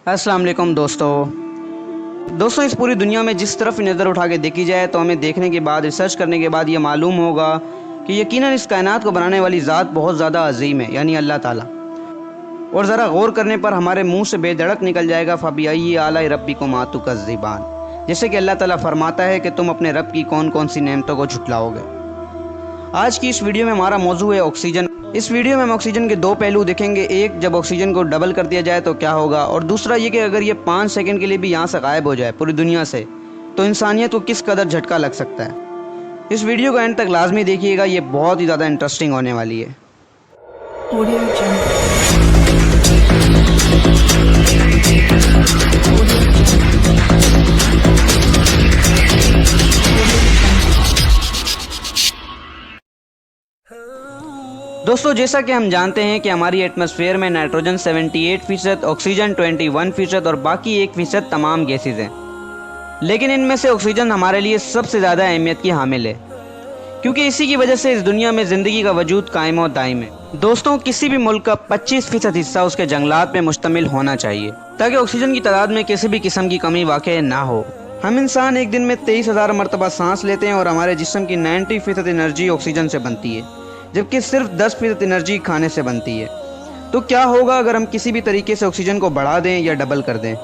अस्सलाम वालेकुम दोस्तों इस पूरी दुनिया में जिस तरफ नज़र उठा के देखी जाए तो हमें देखने के बाद, रिसर्च करने के बाद ये मालूम होगा कि यकीनन इस कायनात को बनाने वाली ज़ात बहुत ज़्यादा अजीम है, यानी अल्लाह ताला। और ज़रा गौर करने पर हमारे मुंह से बेधड़क निकल जाएगा फ़बिअय्यि आलाइ रब्बिकुमा तुकज़्ज़िबान, जैसे कि अल्लाह ताला फरमाता है कि तुम अपने रब की कौन कौन सी नेमतों को झुटलाओगे। आज की इस वीडियो में हमारा मौजू है ऑक्सीजन। इस वीडियो में हम ऑक्सीजन के दो पहलू देखेंगे। एक, जब ऑक्सीजन को डबल कर दिया जाए तो क्या होगा, और दूसरा ये कि अगर ये 5 सेकंड के लिए भी यहाँ से गायब हो जाए पूरी दुनिया से तो इंसानियत को किस कदर झटका लग सकता है। इस वीडियो को एंड तक लाजमी देखिएगा, ये बहुत ही ज़्यादा इंटरेस्टिंग होने वाली है। दोस्तों, जैसा कि हम जानते हैं कि हमारी एटमॉस्फेयर में नाइट्रोजन 78%, ऑक्सीजन 21% और बाकी 1% तमाम गैसेज हैं। लेकिन इनमें से ऑक्सीजन हमारे लिए सबसे ज़्यादा अहमियत की हामिल है, क्योंकि इसी की वजह से इस दुनिया में ज़िंदगी का वजूद कायम और दायम है। दोस्तों, किसी भी मुल्क का 25% हिस्सा उसके जंगलात में मुश्तमिल होना चाहिए ताकि ऑक्सीजन की तादाद में किसी भी किस्म की कमी वाक़ई ना हो। हम इंसान एक दिन में 23,000 मरतबा सांस लेते हैं और हमारे जिस्म की 90% एनर्जी ऑक्सीजन से बनती है, जबकि सिर्फ 10% एनर्जी खाने से बनती है। तो क्या होगा अगर हम किसी भी तरीके से ऑक्सीजन को बढ़ा दें या डबल कर दें?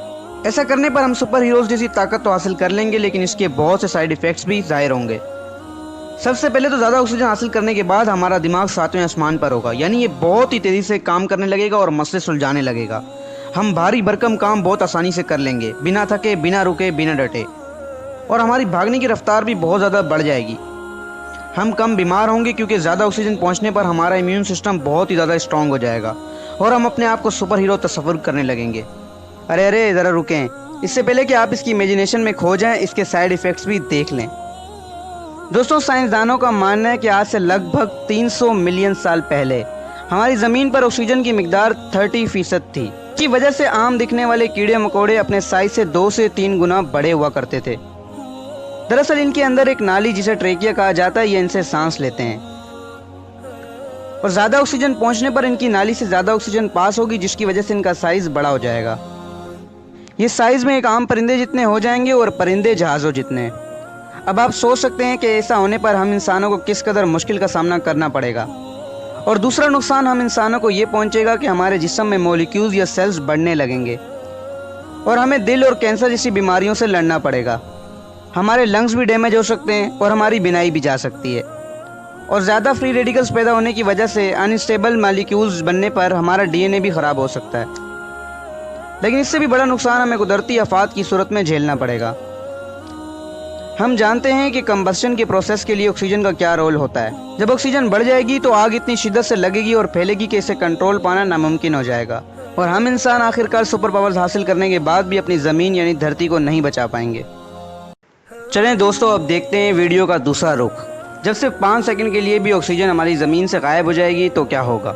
ऐसा करने पर हम सुपर हीरोज़ जैसी ताकत तो हासिल कर लेंगे, लेकिन इसके बहुत से साइड इफ़ेक्ट्स भी ज़ाहिर होंगे। सबसे पहले तो ज़्यादा ऑक्सीजन हासिल करने के बाद हमारा दिमाग 7वें आसमान पर होगा, यानी ये बहुत ही तेज़ी से काम करने लगेगा और मसले सुलझाने लगेगा। हम भारी भरकम काम बहुत आसानी से कर लेंगे, बिना थके, बिना रुके, बिना डटे, और हमारी भागने की रफ्तार भी बहुत ज़्यादा बढ़ जाएगी। हम कम बीमार होंगे क्योंकि ज़्यादा ऑक्सीजन पहुंचने पर हमारा इम्यून सिस्टम बहुत ही ज़्यादा स्ट्रॉन्ग हो जाएगा और हम अपने आप को सुपर हीरो तस्वुर करने लगेंगे। अरे ज़रा रुकें, इससे पहले कि आप इसकी इमेजिनेशन में खो जाएं, इसके साइड इफ़ेक्ट्स भी देख लें। दोस्तों, साइंसदानों का मानना है कि आज से लगभग 300 मिलियन साल पहले हमारी ज़मीन पर ऑक्सीजन की मिकदार 30% थी। इसकी वजह से आम दिखने वाले कीड़े मकोड़े अपने साइज से 2 से 3 गुना बड़े हुआ करते थे। दरअसल इनके अंदर एक नाली जिसे ट्रेकिया कहा जाता है, ये इनसे सांस लेते हैं, और ज़्यादा ऑक्सीजन पहुंचने पर इनकी नाली से ज़्यादा ऑक्सीजन पास होगी, जिसकी वजह से इनका साइज़ बड़ा हो जाएगा। ये साइज़ में एक आम परिंदे जितने हो जाएंगे और परिंदे जहाज़ों जितने। अब आप सोच सकते हैं कि ऐसा होने पर हम इंसानों को किस कदर मुश्किल का सामना करना पड़ेगा। और दूसरा नुकसान हम इंसानों को ये पहुँचेगा कि हमारे जिस्म में मॉलिक्यूल्स या सेल्स बढ़ने लगेंगे और हमें दिल और कैंसर जैसी बीमारियों से लड़ना पड़ेगा। हमारे लंग्स भी डैमेज हो सकते हैं और हमारी बीनाई भी जा सकती है। और ज़्यादा फ्री रेडिकल्स पैदा होने की वजह से अनस्टेबल मॉलिक्यूल्स बनने पर हमारा डीएनए भी ख़राब हो सकता है। लेकिन इससे भी बड़ा नुकसान हमें कुदरती आफात की सूरत में झेलना पड़ेगा। हम जानते हैं कि कंबस्शन के प्रोसेस के लिए ऑक्सीजन का क्या रोल होता है। जब ऑक्सीजन बढ़ जाएगी तो आग इतनी शिद्दत से लगेगी और फैलेगी कि इसे कंट्रोल पाना नामुमकिन हो जाएगा, और हम इंसान आखिरकार सुपर पावर्स हासिल करने के बाद भी अपनी ज़मीन यानी धरती को नहीं बचा पाएंगे। चलें दोस्तों, अब देखते हैं वीडियो का दूसरा रुख। जब सिर्फ 5 सेकंड के लिए भी ऑक्सीजन हमारी ज़मीन से गायब हो जाएगी तो क्या होगा।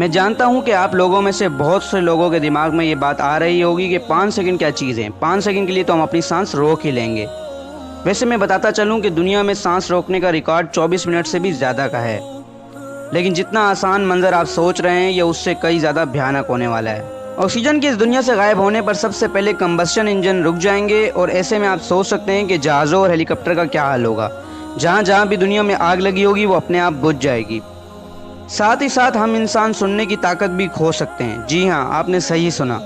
मैं जानता हूं कि आप लोगों में से बहुत से लोगों के दिमाग में ये बात आ रही होगी कि 5 सेकंड क्या चीज़ है, 5 सेकंड के लिए तो हम अपनी सांस रोक ही लेंगे। वैसे मैं बताता चलूं कि दुनिया में सांस रोकने का रिकॉर्ड 24 मिनट से भी ज़्यादा का है, लेकिन जितना आसान मंजर आप सोच रहे हैं ये उससे कई ज़्यादा भयानक होने वाला है। ऑक्सीजन के इस दुनिया से गायब होने पर सबसे पहले कंबस्शन इंजन रुक जाएंगे, और ऐसे में आप सोच सकते हैं कि जहाज़ों और हेलीकॉप्टर का क्या हाल होगा। जहाँ जहाँ भी दुनिया में आग लगी होगी वो अपने आप बुझ जाएगी। साथ ही साथ हम इंसान सुनने की ताकत भी खो सकते हैं। जी हाँ, आपने सही सुना,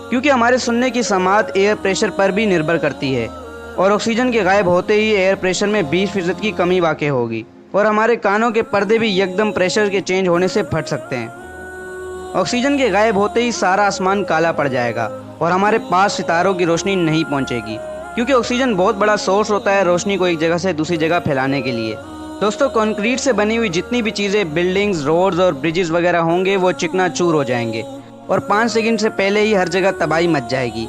क्योंकि हमारे सुनने की समात एयर प्रेशर पर भी निर्भर करती है, और ऑक्सीजन के गायब होते ही एयर प्रेशर में 20% की कमी वाक़ई होगी, और हमारे कानों के पर्दे भी यकदम प्रेशर के चेंज होने से फट सकते हैं। ऑक्सीजन के गायब होते ही सारा आसमान काला पड़ जाएगा और हमारे पास सितारों की रोशनी नहीं पहुंचेगी, क्योंकि ऑक्सीजन बहुत बड़ा सोर्स होता है रोशनी को एक जगह से दूसरी जगह फैलाने के लिए। दोस्तों, कंक्रीट से बनी हुई जितनी भी चीज़ें, बिल्डिंग्स, रोड्स और ब्रिजेस वगैरह होंगे वो चिकनाचूर हो जाएंगे और 5 सेकंड से पहले ही हर जगह तबाही मच जाएगी।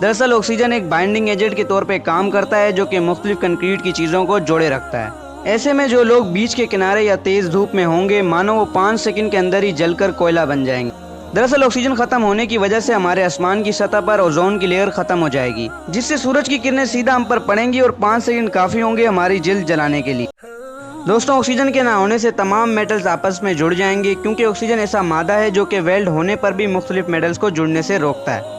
दरअसल ऑक्सीजन एक बाइंडिंग एजेंट के तौर पर काम करता है, जो कि मुख्तलिफ कंक्रीट की चीज़ों को जोड़े रखता है। ऐसे में जो लोग बीच के किनारे या तेज़ धूप में होंगे, मानो वो 5 सेकंड के अंदर ही जलकर कोयला बन जाएंगे। दरअसल ऑक्सीजन खत्म होने की वजह से हमारे आसमान की सतह पर ओजोन की लेयर खत्म हो जाएगी, जिससे सूरज की किरणें सीधा हम पर पड़ेंगी और 5 सेकंड काफ़ी होंगे हमारी जिल्द जलाने के लिए। दोस्तों, ऑक्सीजन के ना होने से तमाम मेटल्स आपस में जुड़ जाएंगे, क्योंकि ऑक्सीजन ऐसा मादा है जो कि वेल्ड होने पर भी मुख्तलिफ मेटल्स को जुड़ने से रोकता है।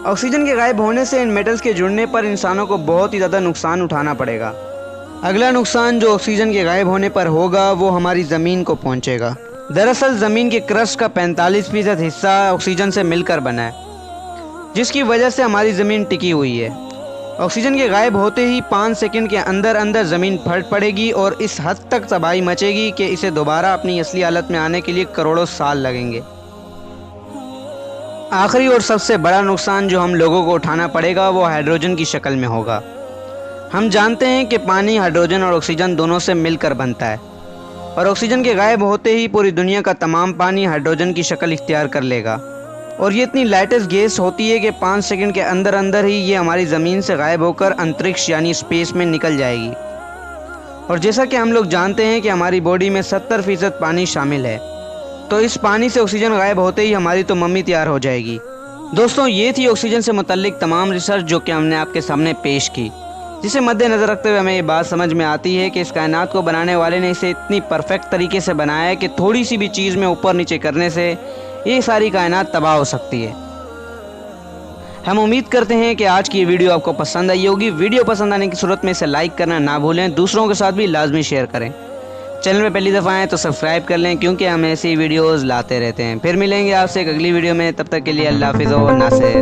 ऑक्सीजन के गायब होने से इन मेटल्स के जुड़ने पर इंसानों को बहुत ही ज़्यादा नुकसान उठाना पड़ेगा। अगला नुकसान जो ऑक्सीजन के गायब होने पर होगा वो हमारी ज़मीन को पहुंचेगा। दरअसल ज़मीन के क्रस्ट का 45% हिस्सा ऑक्सीजन से मिलकर बना है, जिसकी वजह से हमारी ज़मीन टिकी हुई है। ऑक्सीजन के गायब होते ही 5 सेकंड के अंदर अंदर ज़मीन फट पड़ेगी और इस हद तक तबाही मचेगी कि इसे दोबारा अपनी असली हालत में आने के लिए करोड़ों साल लगेंगे। आखिरी और सबसे बड़ा नुकसान जो हम लोगों को उठाना पड़ेगा वो हाइड्रोजन की शक्ल में होगा। हम जानते हैं कि पानी हाइड्रोजन और ऑक्सीजन दोनों से मिलकर बनता है, और ऑक्सीजन के गायब होते ही पूरी दुनिया का तमाम पानी हाइड्रोजन की शक्ल इख्तियार कर लेगा। और ये इतनी लाइटेस्ट गैस होती है कि 5 सेकंड के अंदर अंदर ही ये हमारी ज़मीन से गायब होकर अंतरिक्ष यानी स्पेस में निकल जाएगी। और जैसा कि हम लोग जानते हैं कि हमारी बॉडी में 70% पानी शामिल है, तो इस पानी से ऑक्सीजन गायब होते ही हमारी तो मम्मी तैयार हो जाएगी। दोस्तों, ये थी ऑक्सीजन से मुतल्लिक तमाम रिसर्च जो कि हमने आपके सामने पेश की, जिसे मद्देनज़र रखते हुए हमें ये बात समझ में आती है कि इस कायनात को बनाने वाले ने इसे इतनी परफेक्ट तरीके से बनाया है कि थोड़ी सी भी चीज़ में ऊपर नीचे करने से ये सारी कायनात तबाह हो सकती है। हम उम्मीद करते हैं कि आज की ये वीडियो आपको पसंद आई होगी। वीडियो पसंद आने की सूरत में इसे लाइक करना ना भूलें, दूसरों के साथ भी लाजमी शेयर करें। चैनल में पहली दफ़ा आएँ तो सब्सक्राइब कर लें, क्योंकि हम ऐसी वीडियोज़ लाते रहते हैं। फिर मिलेंगे आपसे एक अगली वीडियो में, तब तक के लिए अल्लाह हाफ़िज़ व नासिर।